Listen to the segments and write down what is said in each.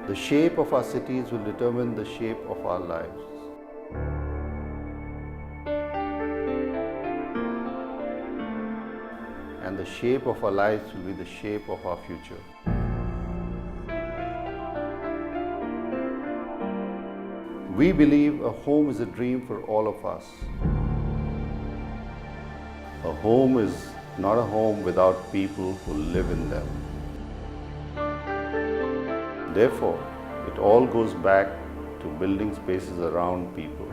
The shape of our cities will determine the shape of our lives. And the shape of our lives will be the shape of our future. We believe a home is a dream for all of us. A home is not a home without people who live in them. Therefore, it all goes back to building spaces around people.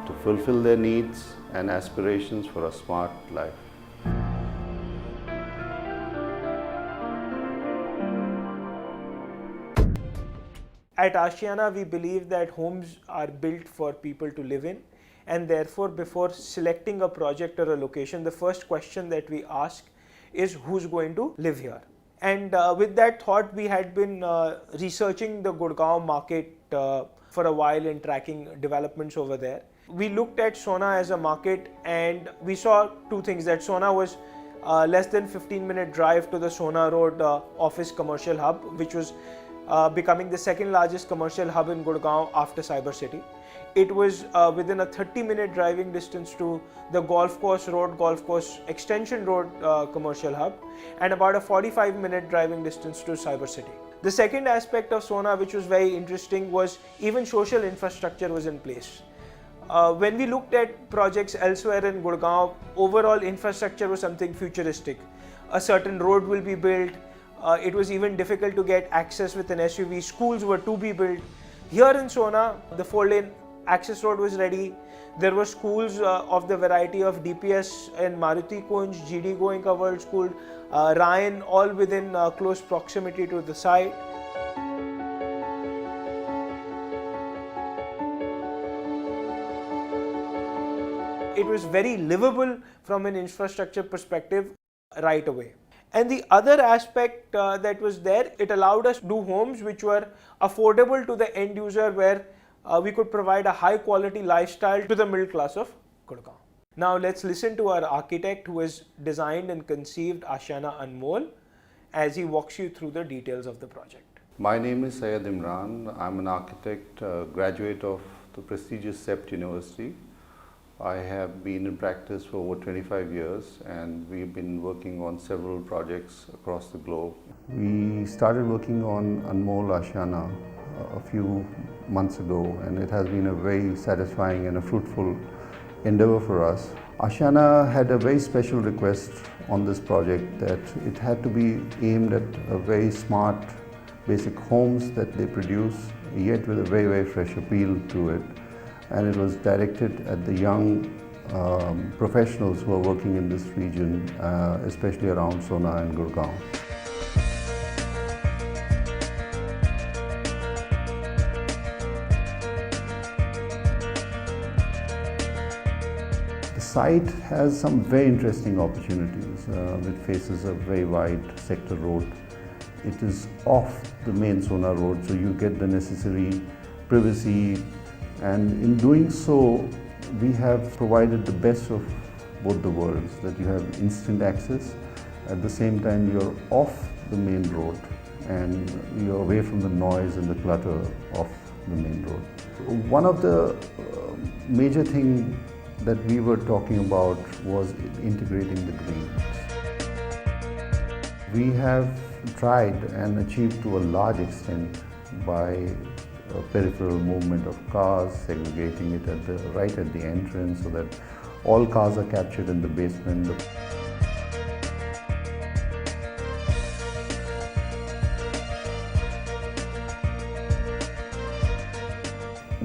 To fulfill their needs and aspirations for a smart life. At Ashiana, we believe that homes are built for people to live in, and therefore before selecting a project or a location, the first question that we ask is who's going to live here. And with that thought, we had been researching the Gurgaon market for a while and tracking developments over there. We looked at Sohna as a market and we saw two things, that Sohna was less than 15-minute drive to the Sohna Road office commercial hub, which was becoming the second largest commercial hub in Gurgaon after Cyber City. It was within a 30-minute driving distance to the Golf Course Extension Road commercial hub, and about a 45-minute driving distance to Cyber City. The second aspect of Sohna, which was very interesting, was even social infrastructure was in place. When we looked at projects elsewhere in Gurgaon, overall infrastructure was something futuristic. A certain road will be built. It was even difficult to get access with an SUV. Schools were to be built. Here in Sohna, the 4-lane access road was ready. There were schools of the variety of DPS and Maruti Kunj, GD Goenka World School, Ryan, all within close proximity to the site. It was very livable from an infrastructure perspective right away. And the other aspect that was there, it allowed us to do homes which were affordable to the end user, where we could provide a high quality lifestyle to the middle class of Gurgaon. Now let's listen to our architect who has designed and conceived Ashiana Anmol as he walks you through the details of the project. My name is Syed Imran. I'm an architect, graduate of the prestigious CEPT University. I have been in practice for over 25 years and we've been working on several projects across the globe. We started working on Anmol Ashiana a few months ago, and it has been a very satisfying and a fruitful endeavor for us. Ashiana had a very special request on this project, that it had to be aimed at a very smart basic homes that they produce, yet with a very, very fresh appeal to it. And it was directed at the young professionals who are working in this region, especially around Sohna and Gurgaon. The site has some very interesting opportunities. It faces a very wide sector road. It is off the main Sohna road, so you get the necessary privacy. And in doing so, we have provided the best of both the worlds, that you have instant access. At the same time, you're off the main road and you're away from the noise and the clutter of the main road. One of the major things that we were talking about was integrating the greens. We have tried and achieved to a large extent by peripheral movement of cars, segregating it right at the entrance so that all cars are captured in the basement.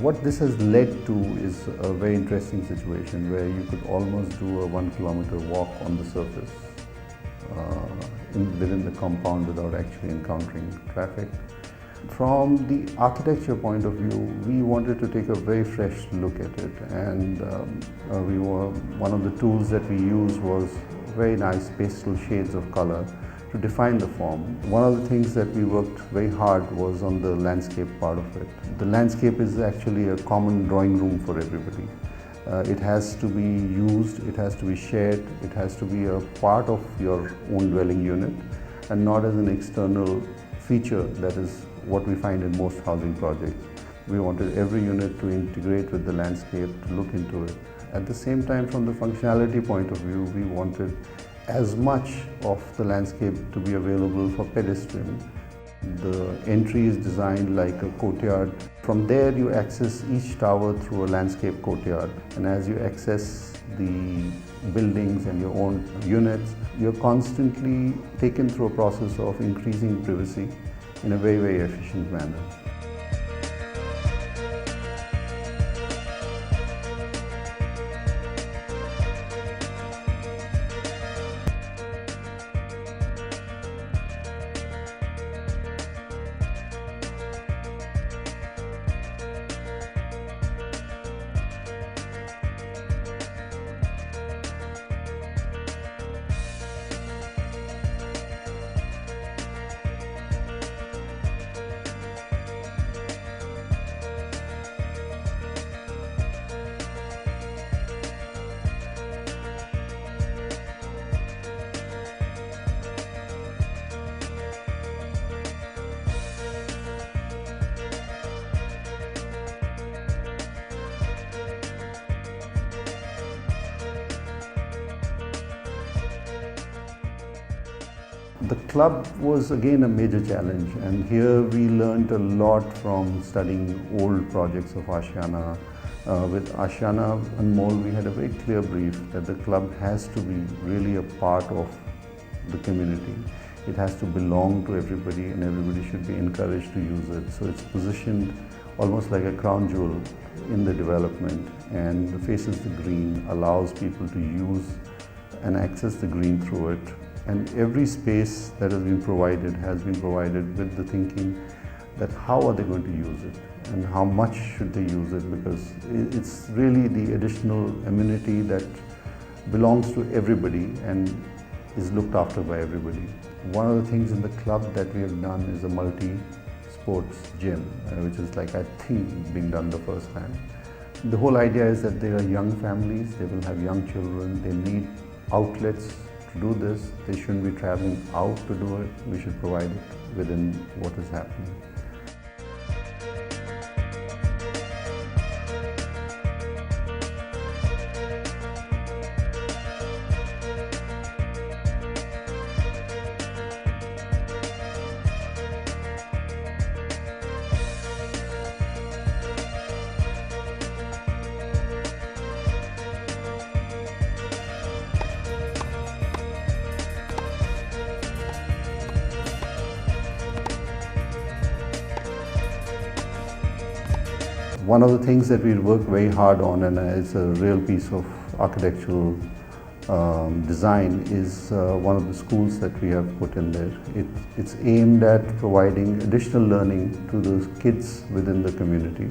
What this has led to is a very interesting situation where you could almost do a 1 kilometer walk on the surface within the compound without actually encountering traffic. From the architecture point of view, we wanted to take a very fresh look at it, and one of the tools that we used was very nice pastel shades of color to define the form. One of the things that we worked very hard was on the landscape part of it. The landscape is actually a common drawing room for everybody, It has to be used, it has to be shared, it has to be a part of your own dwelling unit and not as an external feature that is what we find in most housing projects. We wanted every unit to integrate with the landscape, to look into it. At the same time, from the functionality point of view, we wanted as much of the landscape to be available for pedestrians. The entry is designed like a courtyard. From there you access each tower through a landscape courtyard, and as you access the buildings and your own units, you're constantly taken through a process of increasing privacy in a very, very efficient manner. The club was again a major challenge, and here we learned a lot from studying old projects of Ashiana. With Ashiana Anmol, we had a very clear brief that the club has to be really a part of the community. It has to belong to everybody and everybody should be encouraged to use it. So it's positioned almost like a crown jewel in the development, and the faces the green allows people to use and access the green through it. And every space that has been provided with the thinking that how are they going to use it and how much should they use it, because it's really the additional amenity that belongs to everybody and is looked after by everybody. One of the things in the club that we have done is a multi-sports gym, which is like, I think, being done the first time. The whole idea is that they are young families, they will have young children, they need outlets to do this. They shouldn't be traveling out to do it. We should provide it within what is happening. One of the things that we work very hard on, and it's a real piece of architectural design, is one of the schools that we have put in there. It's aimed at providing additional learning to the kids within the community.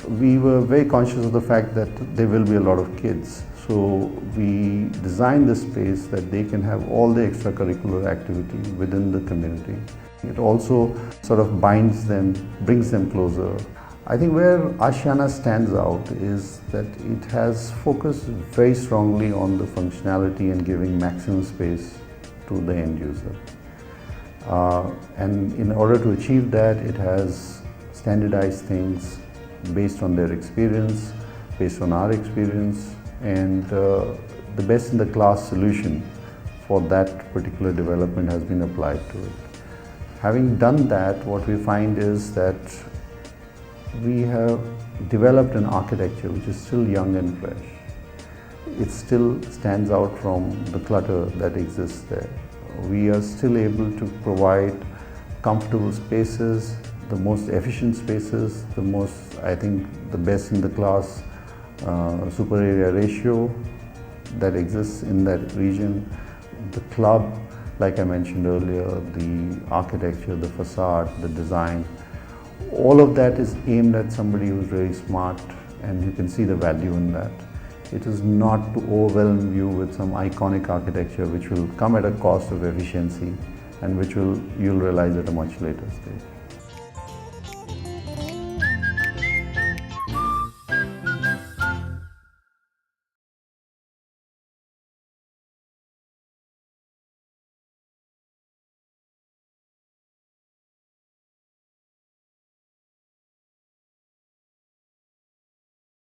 We were very conscious of the fact that there will be a lot of kids, so we designed the space that they can have all the extracurricular activity within the community. It also sort of binds them, brings them closer. I think where Ashiana stands out is that it has focused very strongly on the functionality and giving maximum space to the end user. And in order to achieve that, it has standardized things based on their experience, based on our experience, and the best in the class solution for that particular development has been applied to it. Having done that, what we find is that we have developed an architecture which is still young and fresh. It still stands out from the clutter that exists there. We are still able to provide comfortable spaces, the most efficient spaces, I think the best in the class super area ratio that exists in that region. The club, like I mentioned earlier, the architecture, the facade, the design, all of that is aimed at somebody who's very smart, and you can see the value in that. It is not to overwhelm you with some iconic architecture which will come at a cost of efficiency and which you'll realize at a much later stage.